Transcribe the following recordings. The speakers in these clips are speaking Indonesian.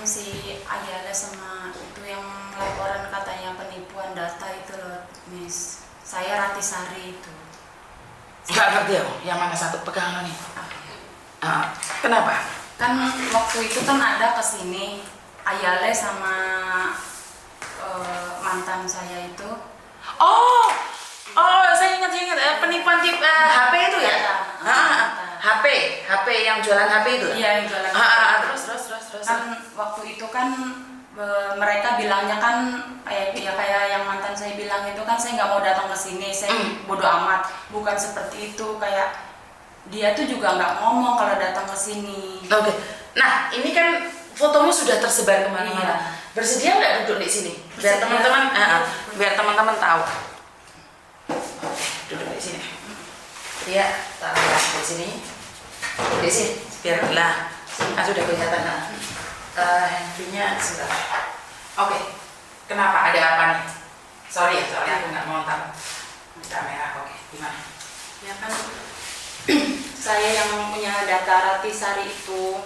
si Ayala sama itu yang laporan katanya penipuan data itu loh, Miss. Saya Ratisari itu. Nggak ngerti ya, yang mana satu pegangan nih? Kenapa? Kan waktu itu kan ada kesini Ayale sama mantan saya itu. Oh, saya ingat penipuan tip HP itu ya? HP yang jualan HP itu? Iya, yang jualan. Terus. Kan waktu itu kan mereka bilangnya kan kayak yang mantan saya bilang itu kan, saya nggak mau datang ke sini, saya bodo amat. Bukan seperti itu, kayak dia tuh juga nggak ngomong kalau datang ke sini. Oke. Nah, ini kan fotomu sudah tersebar kemana-mana. Iya. Bersedia nggak duduk di sini? Biar Bersedia. teman-teman, Iya. biar teman-teman tahu. Duduk di sini. Iya, taruh di sini. Di sini, biarlah. Kan sudah kelihatan. Handphonenya sebentar. Oke. Kenapa? Ada apa nih? Sorry aku nggak mau taruh di kamera. Oke, gimana? Ya kan saya yang punya data Ratisari itu,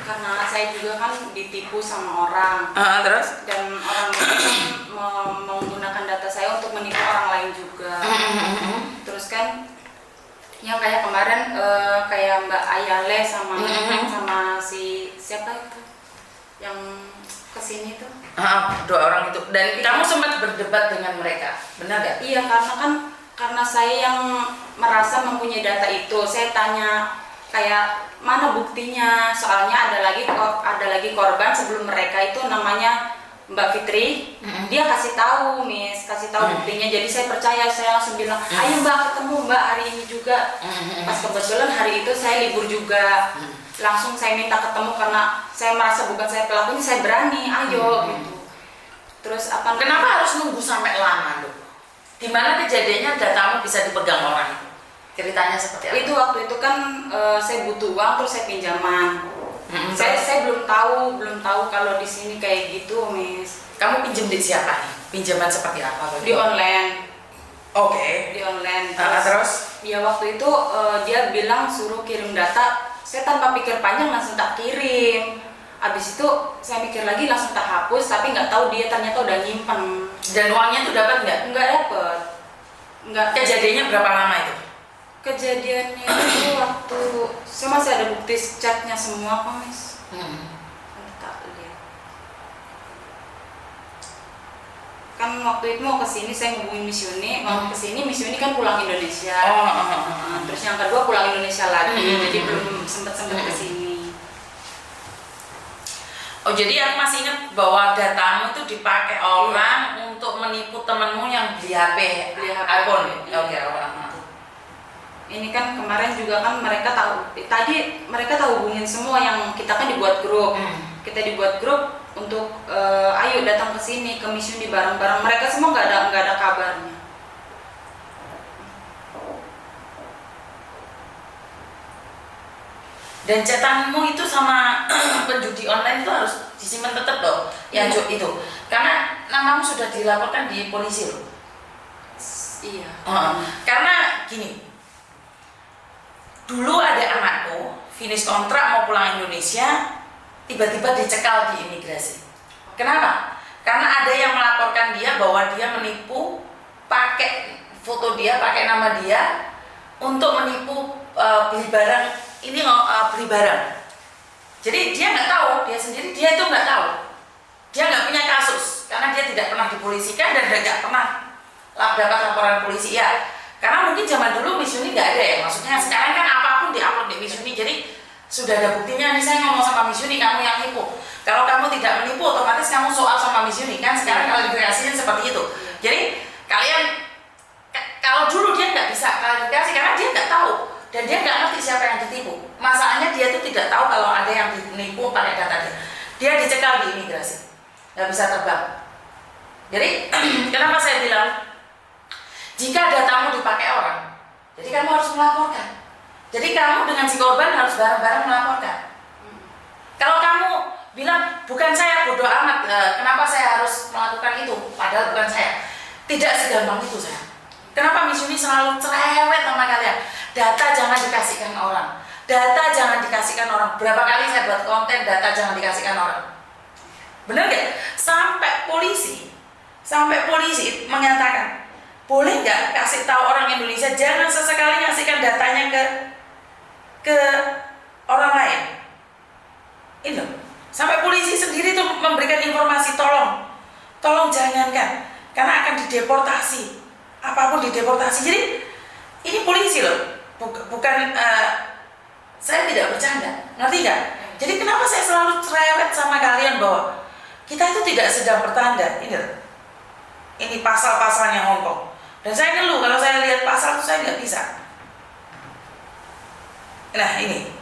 karena saya juga kan ditipu sama orang. Terus? Dan orang itu kan menggunakan data saya untuk menipu orang lain juga. Terus kan yang kayak kemarin kayak Mbak Ayale sama si siapa itu yang kesini tuh. Dua orang itu. Dan kamu sempat berdebat dengan mereka, benar gak? Iya, karena saya yang merasa mempunyai data itu, saya tanya kayak mana buktinya, soalnya ada lagi korban sebelum mereka itu namanya Mbak Fitri. Dia kasih tahu buktinya, jadi saya percaya, saya langsung bilang ayo Mbak ketemu Mbak hari ini juga. Pas kebetulan hari itu saya libur juga, langsung saya minta ketemu karena saya merasa bukan saya pelakunya, saya berani, ayo gitu. Terus Kenapa harus nunggu sampai lama dong? Di mana kejadiannya datamu bisa dipegang orang itu? Ceritanya seperti apa? Itu waktu itu kan saya butuh uang, terus saya pinjaman. Saya belum tahu kalau di sini kayak gitu, Miss. Kamu pinjam di siapa nih? Pinjaman seperti apa? Di online. Oke. Di online. Terus? Ya waktu itu dia bilang suruh kirim data. Saya tanpa pikir panjang langsung tak kirim. Abis itu saya mikir lagi langsung tak hapus, tapi nggak tahu dia ternyata udah nyimpen. Dan uangnya tuh dapat nggak? Nggak dapet. Nggak. Kejadiannya berapa lama itu? Kejadiannya itu waktu saya masih ada bukti chatnya semua kok, Miss. Tak lihat. Kan waktu itu mau kesini saya ngubungin Miss Yuni, mau kesini Miss Yuni kan pulang Indonesia. Terus yang kedua pulang Indonesia lagi, jadi belum sempat kesini. Oh, jadi aku masih ingat bahwa datamu itu dipakai orang untuk menipu temenmu yang beli HP iPhone. Oke. Ini kan kemarin juga kan mereka tahu hubungin semua, yang kita kan dibuat grup. Kita dibuat grup untuk ayo datang ke sini ke Miss Yuni bareng-bareng. Mereka semua nggak ada kabarnya. Dan catatanmu itu sama penjudi online itu harus disimpan tetap loh, yang itu. Karena namamu sudah dilaporkan di polisi loh. Iya. Karena gini, dulu ada anakku finish kontrak mau pulang Indonesia, tiba-tiba dicekal di imigrasi. Kenapa? Karena ada yang melaporkan dia bahwa dia menipu, pakai foto dia, pakai nama dia untuk menipu beli barang. Beli barang. Jadi dia nggak tahu, dia itu nggak tahu. Dia nggak punya kasus karena dia tidak pernah dipolisikan dan nggak pernah dapat laporan polisi ya. Karena mungkin zaman dulu Miss Yuni nggak ada ya. Maksudnya sekarang kan apapun diupload di Miss Yuni, jadi sudah ada buktinya. Nih saya ngomong sama Miss Yuni, kamu yang nipu. Kalau kamu tidak menipu, otomatis kamu soal sama Miss Yuni kan. Sekarang klarifikasinya seperti itu. Jadi kalian kalau dulu dia nggak bisa klarifikasi karena dia nggak tahu. Dan dia nggak ngerti siapa yang ditipu. Masalahnya dia tuh tidak tahu kalau ada yang ditipu pakai data dia. Dia dicekal di imigrasi, nggak bisa terbang. Jadi kenapa saya bilang jika datamu dipakai orang, jadi kamu harus melaporkan. Jadi kamu dengan si korban harus bareng-bareng melaporkan. Kalau kamu bilang bukan saya, bodoh amat, kenapa saya harus melakukan itu? Padahal bukan saya. Tidak segampang itu saya. Kenapa Miss Yuni selalu cerewet sama kalian? Data jangan dikasihkan orang. Data jangan dikasihkan orang. Berapa kali saya buat konten, data jangan dikasihkan orang. Bener nggak? Sampai polisi menyatakan, boleh nggak kasih tahu orang Indonesia, jangan sesekali ngasihkan datanya ke orang lain. Ini loh. Sampai polisi sendiri tuh memberikan informasi, tolong jangankan, karena akan dideportasi, apapun dideportasi. Jadi ini polisi loh, bukan saya tidak bercanda, ngerti nggak? Jadi kenapa saya selalu cerewet sama kalian bahwa kita itu tidak sedang bertanda. Ini pasal-pasalnya Hongkong, dan saya ngeluh kalau saya lihat pasal itu saya nggak bisa. Nah ini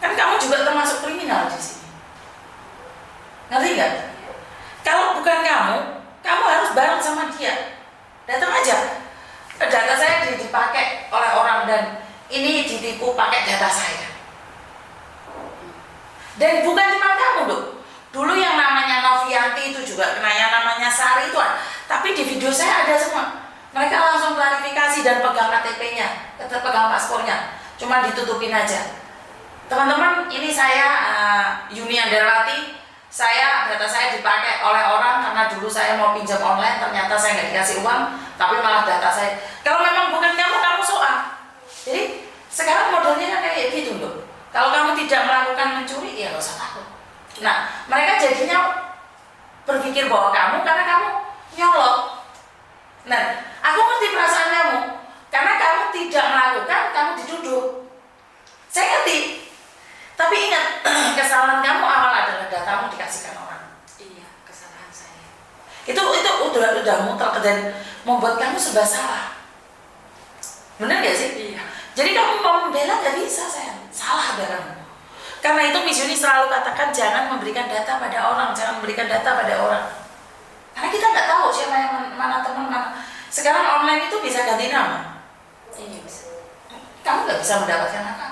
kan kamu juga termasuk kriminal di sini. Ngerti nggak? Kalau bukan kamu harus bareng sama dia. Datang aja. Data saya dipakai oleh orang dan ini ditipu pakai data saya. Dan bukan cuma kamu, Dok. Dulu yang namanya Novianti itu juga kena, yang namanya Sari itu ada. Tapi di video saya ada semua. Mereka langsung klarifikasi dan pegang KTP-nya, pegang paspornya. Cuma ditutupin aja. Teman-teman, ini saya Yuni Andarwati. Data saya dipakai oleh orang karena dulu saya mau pinjam online, ternyata saya nggak dikasih uang, tapi malah data saya. Kalau memang bukan kamu soal. Jadi sekarang modelnya kan kayak gitu loh. Kalau kamu tidak melakukan mencuri, ya nggak usah takut. Nah, mereka jadinya berpikir bahwa karena kamu nyolot. Nah, aku ngerti perasaan kamu, karena kamu tidak melakukan, kamu dituduh. Saya ngerti. Tapi ingat, kesalahan kamu awal adalah datamu dikasihkan orang. Iya, kesalahan saya. Itu udah mutlak dan membuat kamu serba salah. Benar gak sih? Iya. Jadi kamu mau membela gak bisa, sayang. Salah kamu. Karena itu Miss Yuni selalu katakan jangan memberikan data pada orang, jangan memberikan data pada orang. Karena kita nggak tahu siapa yang mana teman mana. Sekarang online itu bisa ganti nama. Iya bisa. Kamu nggak bisa mendapatkan apa.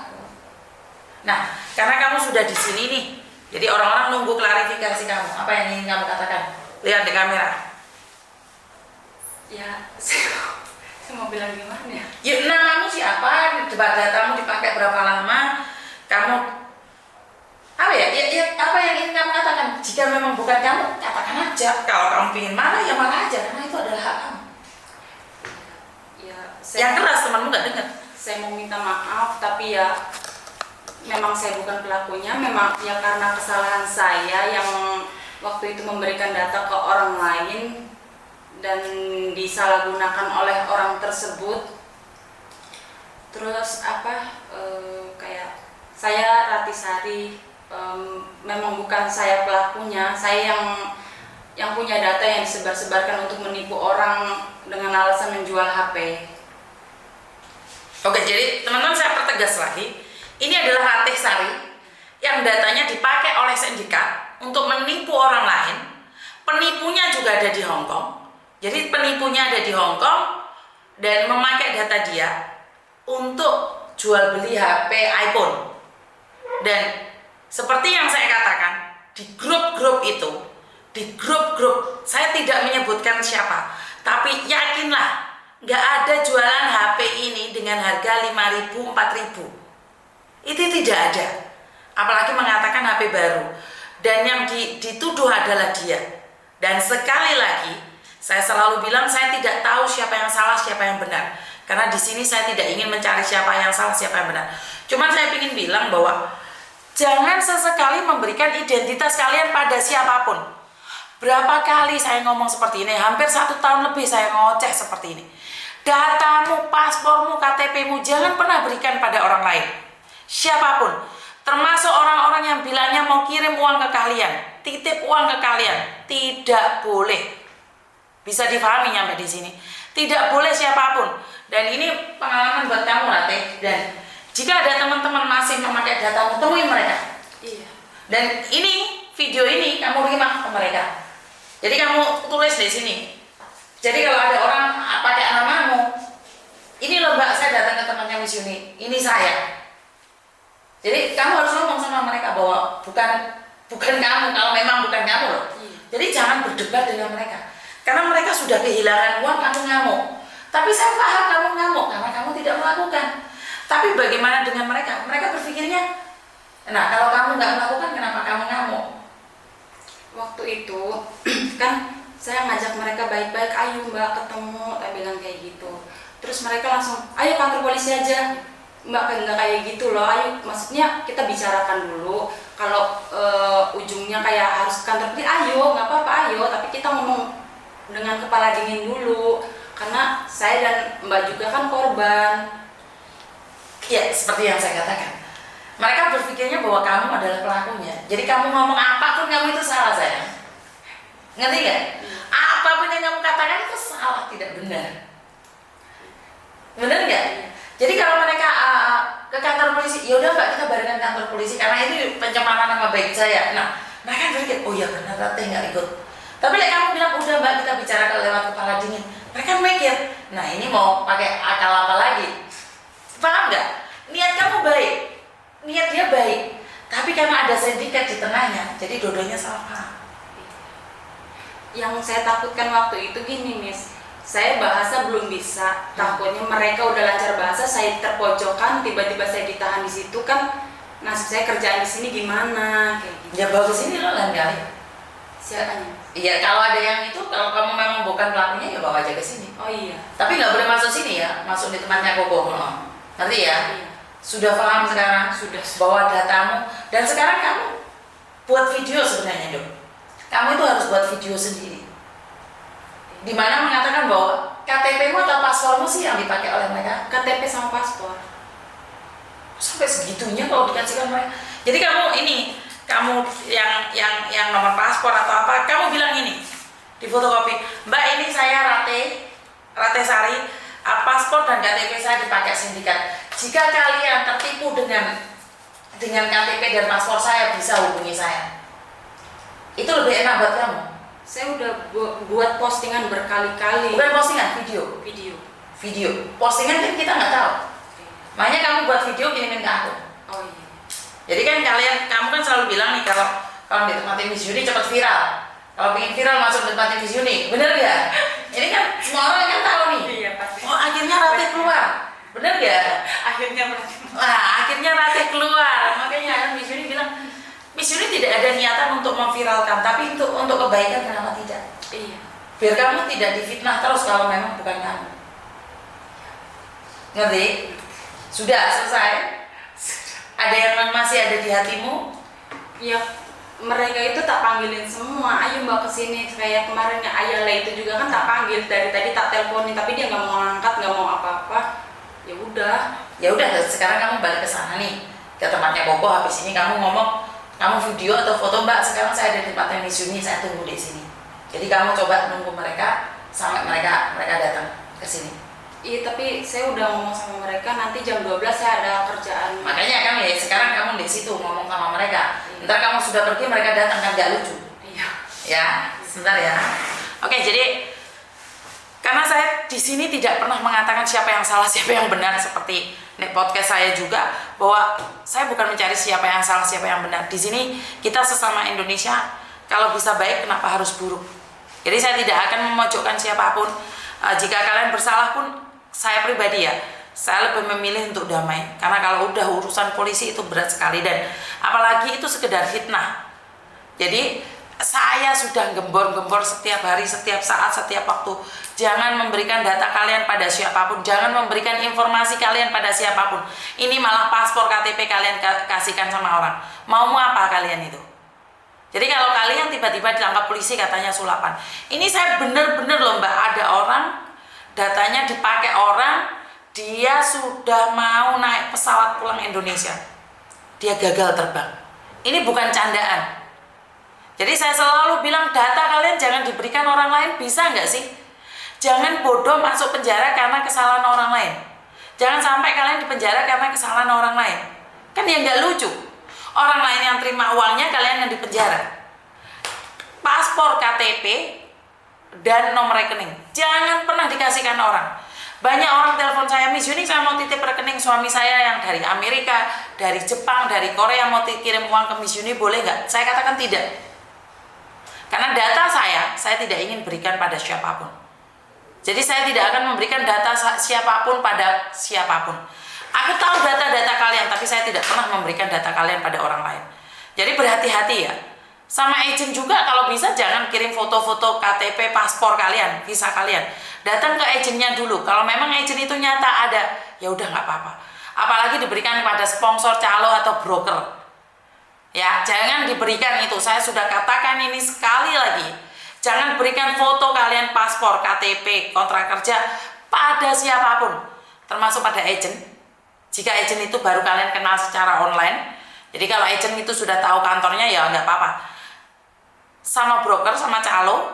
Nah, karena kamu sudah di sini nih, jadi orang-orang nunggu klarifikasi kamu. Apa yang ingin kamu katakan? Lihat di kamera. Ya, saya mau bilang gimana ya? Ya, namamu siapa? Datamu dipakai berapa lama? Kamu apa ya? Apa yang ingin kamu katakan? Jika memang bukan kamu, katakan aja. Kalau kamu ingin marah, ya marah aja, karena itu adalah hak kamu. Ya, Yang keras temanmu nggak dengar. saya mau minta maaf, tapi ya memang saya bukan pelakunya, memang ya karena kesalahan saya yang waktu itu memberikan data ke orang lain dan disalahgunakan oleh orang tersebut. Terus kayak saya Ratisari, memang bukan saya pelakunya, saya yang punya data yang disebar-sebarkan untuk menipu orang dengan alasan menjual HP. Oke, jadi teman-teman saya pertegas lagi. Ini adalah Ratih Sari yang datanya dipakai oleh sindikat untuk menipu orang lain. Penipunya juga ada di Hongkong. Jadi penipunya ada di Hongkong dan memakai data dia untuk jual beli HP iPhone. Dan seperti yang saya katakan, di grup-grup itu, saya tidak menyebutkan siapa, tapi yakinlah nggak ada jualan HP ini dengan harga 5.000, 4.000. Itu tidak ada, apalagi mengatakan HP baru. Dan yang dituduh adalah dia. Dan sekali lagi saya selalu bilang saya tidak tahu siapa yang salah, siapa yang benar, karena di sini saya tidak ingin mencari siapa yang salah, siapa yang benar. Cuman saya ingin bilang bahwa jangan sesekali memberikan identitas kalian pada siapapun. Berapa kali saya ngomong seperti ini, hampir 1 tahun lebih saya ngoceh seperti ini. Datamu, paspormu, KTPmu jangan pernah berikan pada orang lain. Siapapun, termasuk orang-orang yang bilangnya mau kirim uang ke kalian, titip uang ke kalian, tidak boleh. Bisa difahami sampai di sini. Tidak boleh siapapun. Dan ini pengalaman buat kamu, Ratih. Dan jika ada teman-teman masih memakai datamu, temuin mereka. Iya. Dan ini video ini kamu terima ke mereka. Jadi kamu tulis di sini. Jadi kalau ada orang pakai namamu, ini loh Mbak, saya datang ke temannya Miss Yuni, ini saya. Jadi kamu harus ngomong sama mereka bahwa bukan kamu, kalau memang bukan kamu loh. Jadi jangan berdebat dengan mereka, karena mereka sudah kehilangan uang, kamu ngamuk. Tapi saya paham kamu ngamuk karena kamu tidak melakukan. Tapi bagaimana dengan mereka? Mereka berpikirnya, nah kalau kamu nggak melakukan, kenapa kamu ngamuk? Waktu itu kan saya ngajak mereka baik-baik, ayo mbak ketemu, saya bilang kayak gitu. Terus mereka langsung, ayo kantor polisi aja. Mbak nggak kayak gitu loh, ayo, maksudnya kita bicarakan dulu. Kalau ujungnya kayak harus ke kantor polisi, ayo nggak apa-apa, ayo. Tapi kita ngomong dengan kepala dingin dulu, karena saya dan mbak juga kan korban. Ya seperti yang saya katakan, mereka berpikirnya bahwa kamu adalah pelakunya. Jadi kamu ngomong apapun kamu itu salah, sayang. Ngerti nggak? Apapun yang kamu katakan itu salah, tidak benar. Benar nggak? Jadi kalau mereka ke kantor polisi, ya udah mbak kita barengan kantor polisi karena ini pencemaran nama baik saya. Nah, mereka berpikir, oh ya benar, Ratih nggak ikut. Tapi kamu bilang udah mbak kita bicara lewat kepala dingin. Mereka mikir, nah ini mau pakai akal apa lagi? Paham nggak? Niat kamu baik, niat dia baik, tapi karena ada sindikat di tengahnya, jadi dua-duanya salah paham. Yang saya takutkan waktu itu gini, Miss, saya bahasa belum bisa, takutnya mereka udah lancar bahasa, saya terpojokan, tiba-tiba saya ditahan di situ kan, nasib saya kerjaan di sini gimana, kayak gitu. Ya bagus ini loh lain kali. Siapanya? Iya kalau ada yang itu, kalau kamu memang bukan pelakunya ya bawa aja ke sini. Oh iya. Tapi nggak boleh masuk sini ya, masuk di tempatnya Koko. Ngerti ya? Iya. Sudah paham sekarang? Sudah. Bawa datamu. Dan sekarang kamu buat video sebenarnya dong. Kamu itu harus buat video sendiri. Dimana mengatakan bahwa KTP-mu atau paspormu sih yang dipakai oleh mereka? KTP sama paspor. Sampai segitunya kalau dikasihkan mereka. Jadi kamu ini, kamu yang nomor paspor atau apa, kamu bilang ini di fotokopi, Mbak ini saya Rate Sari, paspor dan KTP saya dipakai sindikat. Jika kalian tertipu dengan KTP dan paspor saya, bisa hubungi saya. Itu lebih enak buat kamu. Saya udah buat postingan berkali-kali. Bukan postingan, video. Postingan kan kita nggak tahu. Makanya kamu buat video kirimin ke aku. Oh iya. Jadi kan kamu kan selalu bilang nih kalau di tempat Miss Yuni cepat viral. Kalau pengen viral masuk di tempat Miss Yuni, bener gak? Ini kan semua orang kan tahu nih. Iya pasti. Oh akhirnya Rate keluar, bener gak? Akhirnya Rate keluar. Makanya Miss Yuni bilang, Miss Yuni tidak ada niatan untuk memviralkan, tapi untuk kebaikan kenapa tidak? Iya. Biar kamu tidak difitnah terus kalau memang bukan kamu. Ngerti? Sudah selesai? Ada yang masih ada di hatimu? Ya, mereka itu tak panggilin semua, ayo mbak kesini. Kayak kemarin Ayala itu juga kan tak panggil, dari tadi tak teleponin, tapi dia nggak mau angkat, nggak mau apa-apa. Ya udah Sekarang kamu balik ke sana nih, ke tempatnya Koko. Habis ini kamu ngomong, kamu video atau foto, mbak sekarang saya ada di tempatnya Miss Yuni, saya tunggu di sini. Jadi kamu coba nunggu mereka sampai mereka datang ke sini. Iya, tapi saya udah ngomong sama mereka, nanti jam 12 saya ada kerjaan. Makanya kan ya sekarang kamu di situ ngomong sama mereka. Ntar kamu sudah pergi, mereka datang kan gak lucu. Iya. Ya, sebentar ya. Oke, jadi karena saya di sini tidak pernah mengatakan siapa yang salah, siapa yang benar, seperti podcast saya juga, bahwa saya bukan mencari siapa yang salah, siapa yang benar. Di sini kita sesama Indonesia, kalau bisa baik kenapa harus buruk. Jadi saya tidak akan memojokkan siapapun. Jika kalian bersalah pun, saya pribadi ya, saya lebih memilih untuk damai. Karena kalau udah urusan polisi itu berat sekali, dan apalagi itu sekedar fitnah. Jadi saya sudah gembor-gembor setiap hari, setiap saat, setiap waktu. Jangan memberikan data kalian pada siapapun, jangan memberikan informasi kalian pada siapapun. Ini malah paspor KTP kalian kasihkan sama orang. Mau apa kalian itu? Jadi kalau kalian tiba-tiba ditangkap polisi katanya sulapan, ini saya bener-bener loh mbak, ada orang datanya dipakai orang, dia sudah mau naik pesawat pulang Indonesia, dia gagal terbang. Ini bukan candaan. Jadi saya selalu bilang, data kalian jangan diberikan orang lain, bisa nggak sih? Jangan bodoh masuk penjara karena kesalahan orang lain. Jangan sampai kalian dipenjara karena kesalahan orang lain. Kan ya nggak lucu. Orang lain yang terima uangnya, kalian yang dipenjara. Paspor, KTP, dan nomor rekening jangan pernah dikasihkan orang. Banyak orang telepon saya, Miss Yuni saya mau titip rekening suami saya yang dari Amerika, dari Jepang, dari Korea, mau kirim uang ke Miss Yuni, boleh nggak? Saya katakan tidak. Karena data saya tidak ingin berikan pada siapapun. Jadi saya tidak akan memberikan data siapapun pada siapapun. Aku tahu data-data kalian, tapi saya tidak pernah memberikan data kalian pada orang lain. Jadi berhati-hati ya. Sama agent juga, kalau bisa jangan kirim foto-foto KTP, paspor kalian, visa kalian. Datang ke agentnya dulu. Kalau memang agent itu nyata ada, ya udah nggak apa-apa. Apalagi diberikan kepada sponsor, calo atau broker. Ya, jangan diberikan itu. Saya sudah katakan ini sekali lagi. Jangan berikan foto kalian, paspor, KTP, kontrak kerja pada siapapun, termasuk pada agent. Jika agent itu baru kalian kenal secara online, jadi kalau agent itu sudah tahu kantornya ya nggak apa-apa. Sama broker, sama calo,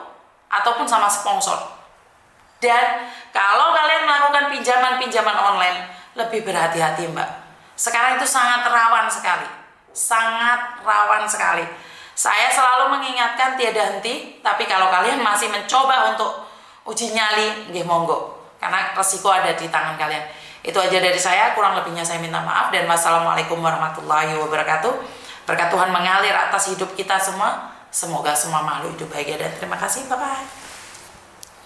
ataupun sama sponsor. Dan kalau kalian melakukan pinjaman-pinjaman online, lebih berhati-hati Mbak. Sekarang itu sangat rawan sekali. Sangat rawan sekali. Saya selalu mengingatkan tiada henti, tapi kalau kalian masih mencoba untuk uji nyali, nggih monggo. Karena resiko ada di tangan kalian. Itu aja dari saya, kurang lebihnya saya minta maaf dan wassalamualaikum warahmatullahi wabarakatuh. Berkat Tuhan mengalir atas hidup kita semua. Semoga semua makhluk hidup bahagia dan terima kasih. Bye-bye.